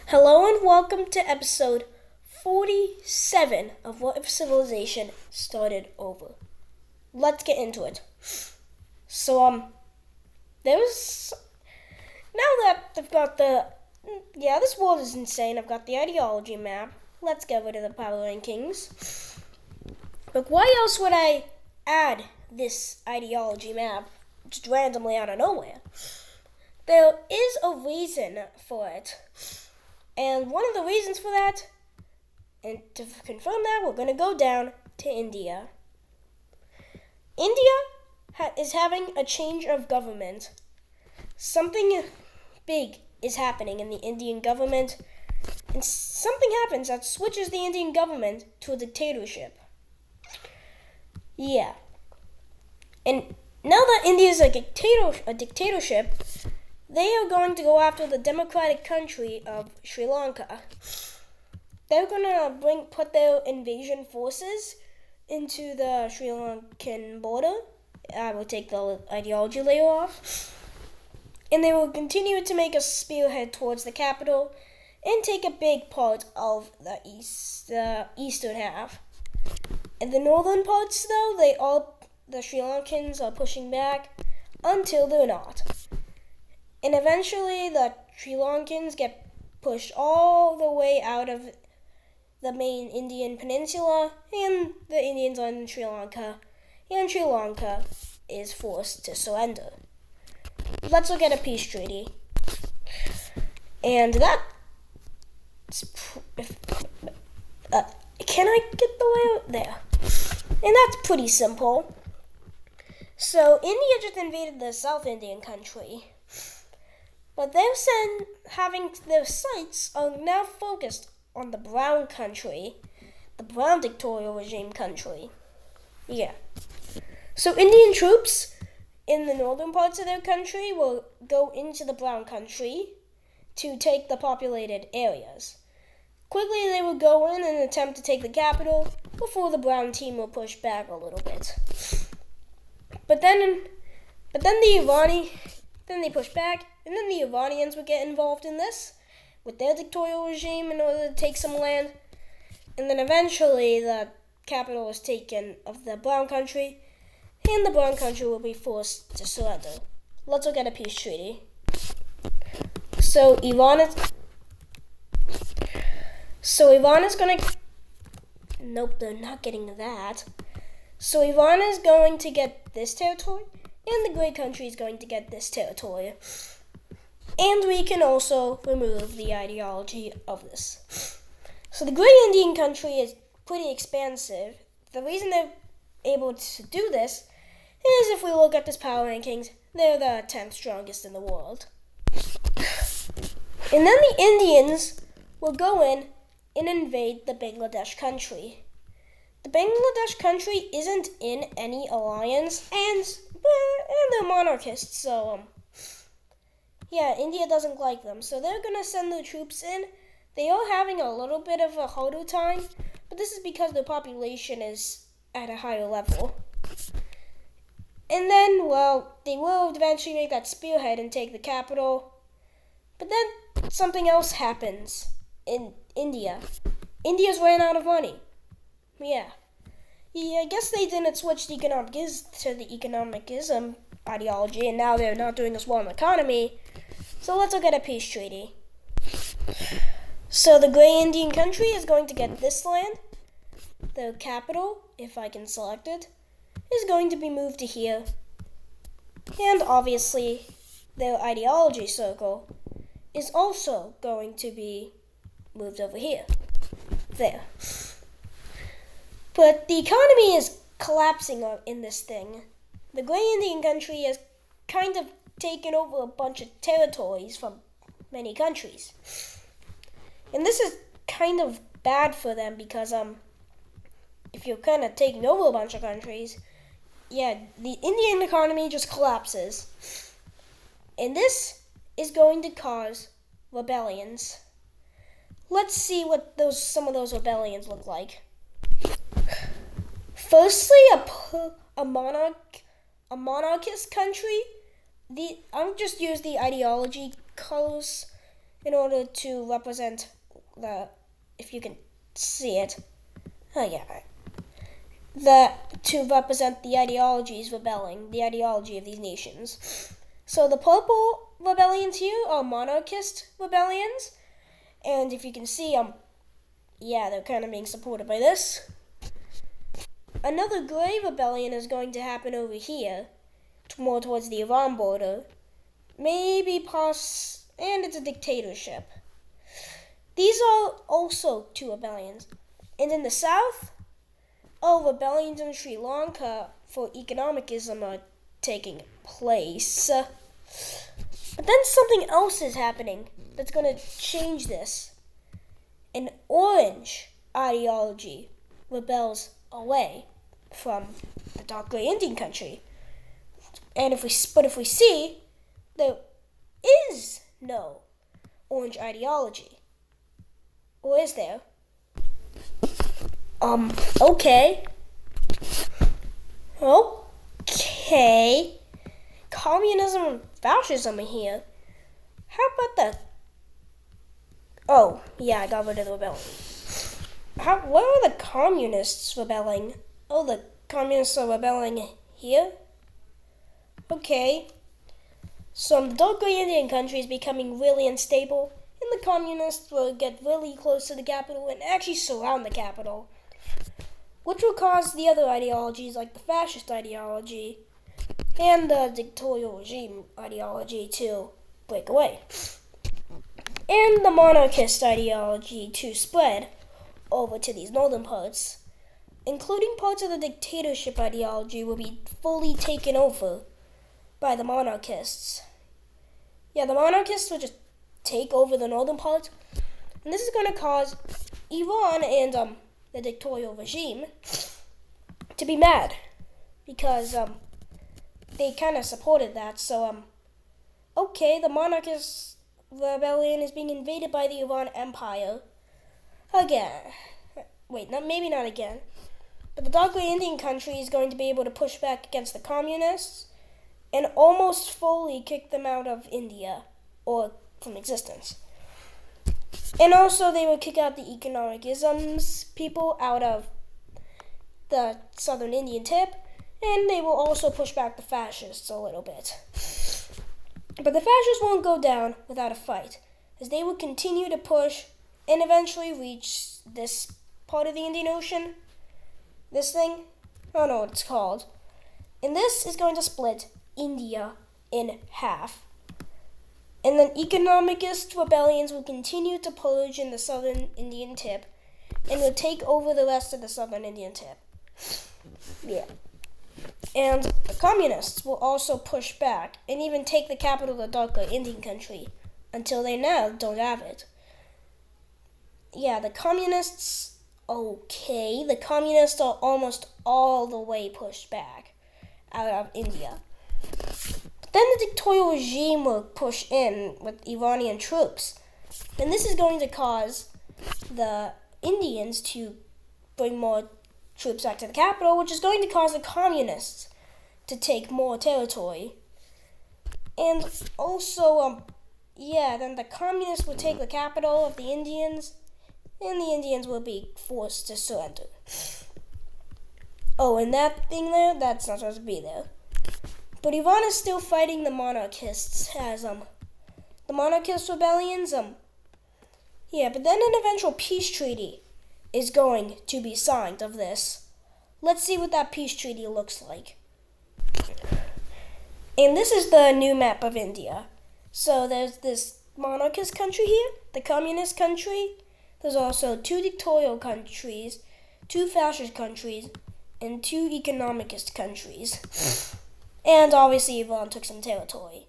Hello and welcome to episode 47 of What If Civilization Started Over. Let's get into it. There's now that I've got this world is insane. I've got the ideology map. Let's get rid of the power rankings. But why else would I add this ideology map just randomly out of nowhere? There is a reason for it. And one of the reasons for that, and to confirm that, we're going to go down to India. India is having a change of government. Something big is happening in the Indian government, and something happens that switches the Indian government to a dictatorship. Yeah. And now that India is a dictatorship, they are going to go after the democratic country of Sri Lanka. They're going to put their invasion forces into the Sri Lankan border. I will take the ideology layer off. And they will continue to make a spearhead towards the capital and take a big part of the eastern half. In the northern parts, though, the Sri Lankans are pushing back until they're not. And eventually, the Sri Lankans get pushed all the way out of the main Indian peninsula, and the Indians are in Sri Lanka, and Sri Lanka is forced to surrender. Let's look at a peace treaty. And can I get the way out there? And that's pretty simple. So, India just invaded the South Indian country. But they're having their sights are now focused on the brown country, the brown dictatorial regime country. Yeah. So Indian troops in the northern parts of their country will go into the brown country to take the populated areas. Quickly they will go in and attempt to take the capital before the brown team will push back a little bit. But then they push back, and then the Iranians would get involved in this with their dictatorial regime in order to take some land. And then eventually the capital is taken of the brown country, and the brown country will be forced to surrender. Let's look at a peace treaty. So Iran is going to... Nope, they're not getting that. So Iran is going to get this territory, and the Grey Country is going to get this territory. And we can also remove the ideology of this. So the Grey Indian country is pretty expansive. The reason they're able to do this is if we look at this power rankings, they're the 10th strongest in the world. And then the Indians will go in and invade the Bangladesh country. The Bangladesh country isn't in any alliance, and they're monarchists, so India doesn't like them. So they're going to send their troops in. They are having a little bit of a harder time, but this is because their population is at a higher level. And then, they will eventually make that spearhead and take the capital. But then something else happens in India. India's ran out of money. Yeah, I guess they didn't switch the to the economicism ideology, and now they're not doing as well in the economy. So let's look at a peace treaty. So the Grey Indian country is going to get this land. The capital, if I can select it, is going to be moved to here. And obviously, their ideology circle is also going to be moved over here. There. But the economy is collapsing in this thing. The Grey Indian country has kind of taken over a bunch of territories from many countries. And this is kind of bad for them because if you're kind of taking over a bunch of countries, the Indian economy just collapses. And this is going to cause rebellions. Let's see what some of those rebellions look like. Firstly, a monarchist country. I'll just use the ideology colors in order to represent if you can see it, to represent the ideologies rebelling, the ideology of these nations. So the purple rebellions here are monarchist rebellions, and if you can see, they're kind of being supported by this. Another gray rebellion is going to happen over here, more towards the Iran border. And it's a dictatorship. These are also two rebellions. And in the south, rebellions in Sri Lanka for economicism are taking place. But then something else is happening that's going to change this. An orange ideology rebels away from the dark gray Indian country. And if we see, there is no orange ideology. Or is there? Okay. Communism and fascism are here. How about that? Oh, yeah, I got rid of the rebellion. Where are the communists rebelling? Oh, the communists are rebelling here? Okay. So the dark gray Indian country is becoming really unstable, and the communists will get really close to the capital and actually surround the capital, which will cause the other ideologies like the fascist ideology and the dictatorial regime ideology to break away, and the monarchist ideology to spread over to these northern parts, including parts of the dictatorship ideology will be fully taken over by the monarchists. The monarchists will just take over the northern parts, and this is going to cause Iran and the dictatorial regime to be mad because they kind of supported that. So the monarchist rebellion is being invaded by the Iran Empire again. Wait, maybe not again. But the dark gray Indian country is going to be able to push back against the communists and almost fully kick them out of India or from existence. And also they will kick out the economic isms people out of the southern Indian tip, and they will also push back the fascists a little bit. But the fascists won't go down without a fight, as they will continue to push and eventually reach this part of the Indian Ocean. This thing, I don't know what it's called. And this is going to split India in half. And then economicist rebellions will continue to purge in the southern Indian tip and will take over the rest of the southern Indian tip. And the communists will also push back and even take the capital of the darker Indian country until they now don't have it. The communists are almost all the way pushed back out of India. But then the dictatorial regime will push in with Iranian troops. And this is going to cause the Indians to bring more troops back to the capital, which is going to cause the communists to take more territory. And also, then the communists will take the capital of the Indians, and the Indians will be forced to surrender. Oh, and that thing there, that's not supposed to be there. But Iran is still fighting the monarchists as, the monarchist rebellions, but then an eventual peace treaty is going to be signed of this. Let's see what that peace treaty looks like. And this is the new map of India. So there's this monarchist country here, the communist country. There's also 2 dictatorial countries, 2 fascist countries, and 2 economicist countries. And obviously Iran took some territory.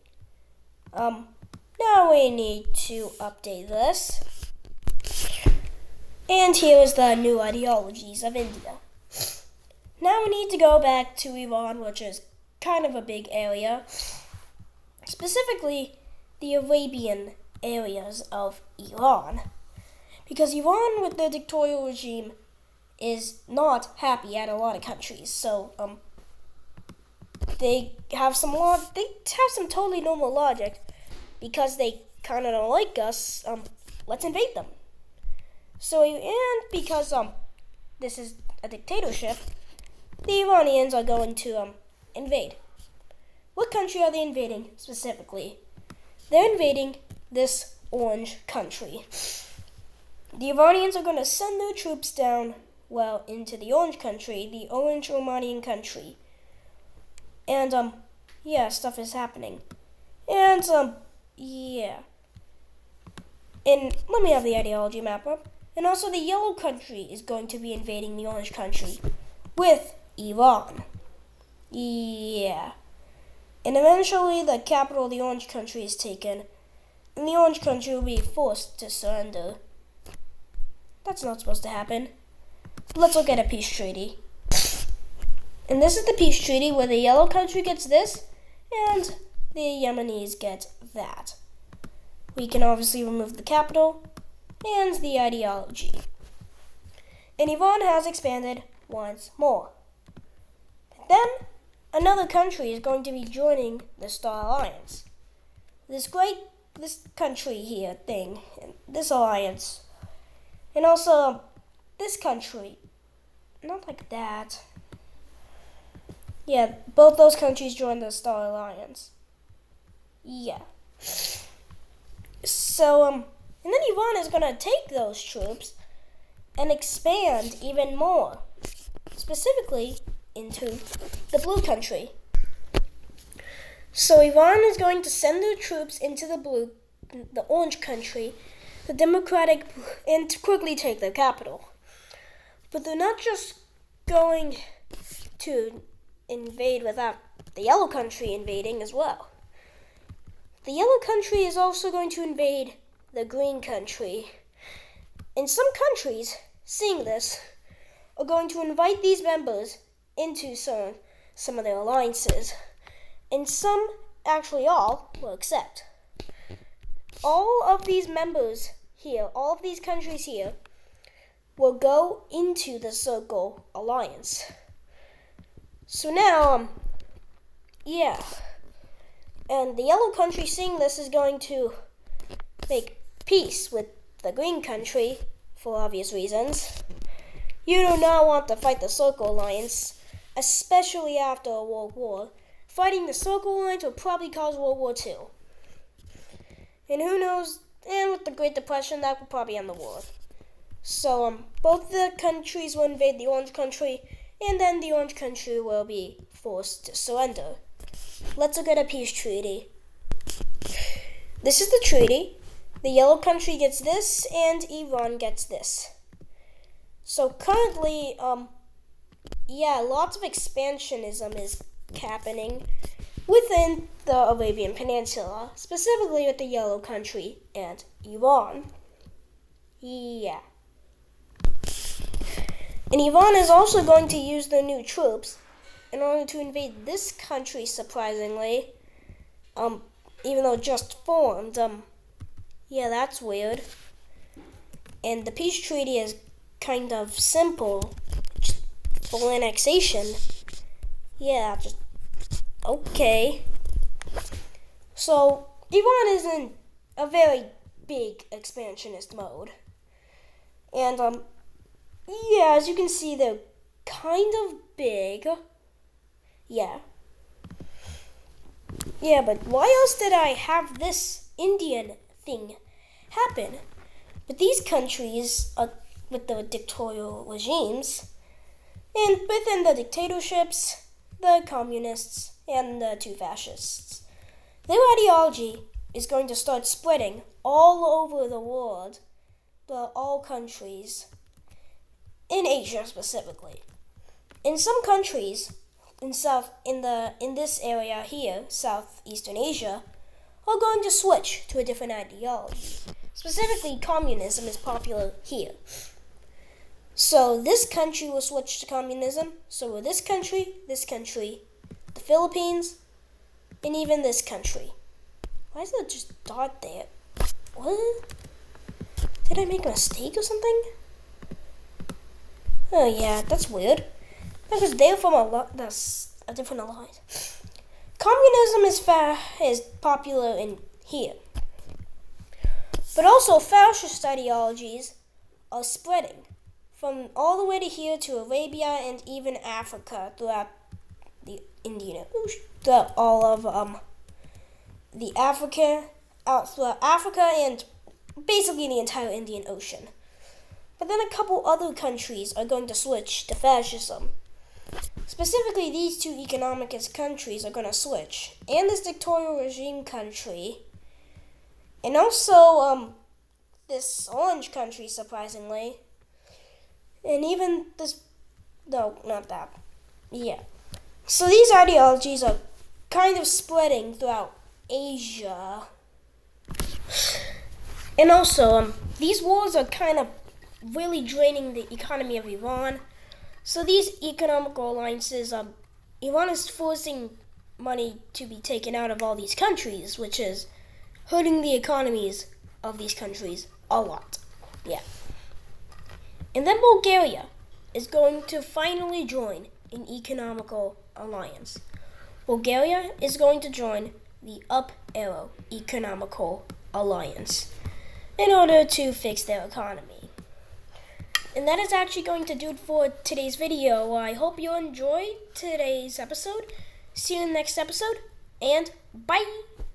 Now we need to update this. And here is the new ideologies of India. Now we need to go back to Iran, which is kind of a big area. Specifically, the Arabian areas of Iran. Because Iran, with their dictatorial regime, is not happy at a lot of countries. So, they have some totally normal logic, because they kind of don't like us, let's invade them. So, and because this is a dictatorship, the Iranians are going to invade. What country are they invading specifically? They're invading this orange country. The Iranians are going to send their troops down, well, into the orange country, the orange Romanian country. And, yeah, stuff is happening. And, yeah. And let me have the ideology map up. And also the yellow country is going to be invading the orange country with Iran. Yeah. And eventually the capital of the orange country is taken. And the orange country will be forced to surrender. That's not supposed to happen. Let's look at a peace treaty. And this is the peace treaty where the yellow country gets this and the Yemenis get that. We can obviously remove the capital and the ideology. And Iran has expanded once more. But then another country is going to be joining the Star Alliance. This country here thing, this alliance. And also this country. Not like that. Yeah, both those countries joined the Star Alliance. Yeah. So, and then Iran is going to take those troops and expand even more, specifically into the blue country. So Iran is going to send their troops into the orange country, the democratic, and to quickly take their capital. But they're not just going to invade without the yellow country invading as well. The yellow country is also going to invade the green country. And some countries, seeing this, are going to invite these members into some of their alliances. And some, actually all, will accept. All of these members here, all of these countries here, will go into the Circle Alliance. So now, yeah. And the yellow country seeing this is going to make peace with the green country for obvious reasons. You do not want to fight the Circle Alliance, especially after a world war. Fighting the Circle Alliance will probably cause World War II. And who knows, and with the Great Depression, that will probably end the war. So, both the countries will invade the orange country, and then the orange country will be forced to surrender. Let's look at a peace treaty. This is the treaty. The yellow country gets this, and Iran gets this. So currently, lots of expansionism is happening within the Arabian Peninsula, specifically with the yellow country and Iran. Yeah. And Iran is also going to use their new troops in order to invade this country, surprisingly. Even though it just formed. Yeah, that's weird. And the peace treaty is kind of simple. Just full annexation. Yeah, just okay. So, Iran is in a very big expansionist mode. And, yeah, as you can see, they're kind of big. Yeah. Yeah, but why else did I have this Indian thing happen? But these countries, with the dictatorial regimes, and within the dictatorships, the communists, and the two fascists, their ideology is going to start spreading all over the world, all countries, in Asia specifically. In some countries, in this area here, Southeastern Asia, are going to switch to a different ideology. Specifically, communism is popular here. So this country will switch to communism. So will this country, the Philippines, and even this country. Why is there just dot there? What? Did I make a mistake or something? Oh yeah, that's weird. Because they're from a different alliance. Communism is popular in here. But also fascist ideologies are spreading from all the way to here to Arabia and even Africa throughout the Indian Ocean, throughout all of the throughout Africa and basically the entire Indian Ocean. But then a couple other countries are going to switch to fascism. Specifically, these two economicist countries are going to switch, and this dictatorial regime country, and also this orange country, surprisingly, and even this, no, not that, yeah. So these ideologies are kind of spreading throughout Asia, and also these wars are kind of really draining the economy of Iran. So these economical alliances, Iran is forcing money to be taken out of all these countries, which is hurting the economies of these countries a lot. Yeah. And then Bulgaria is going to finally join an economical alliance. Bulgaria is going to join the Up Arrow Economical Alliance in order to fix their economy. And that is actually going to do it for today's video. I hope you enjoyed today's episode. See you in the next episode, and bye!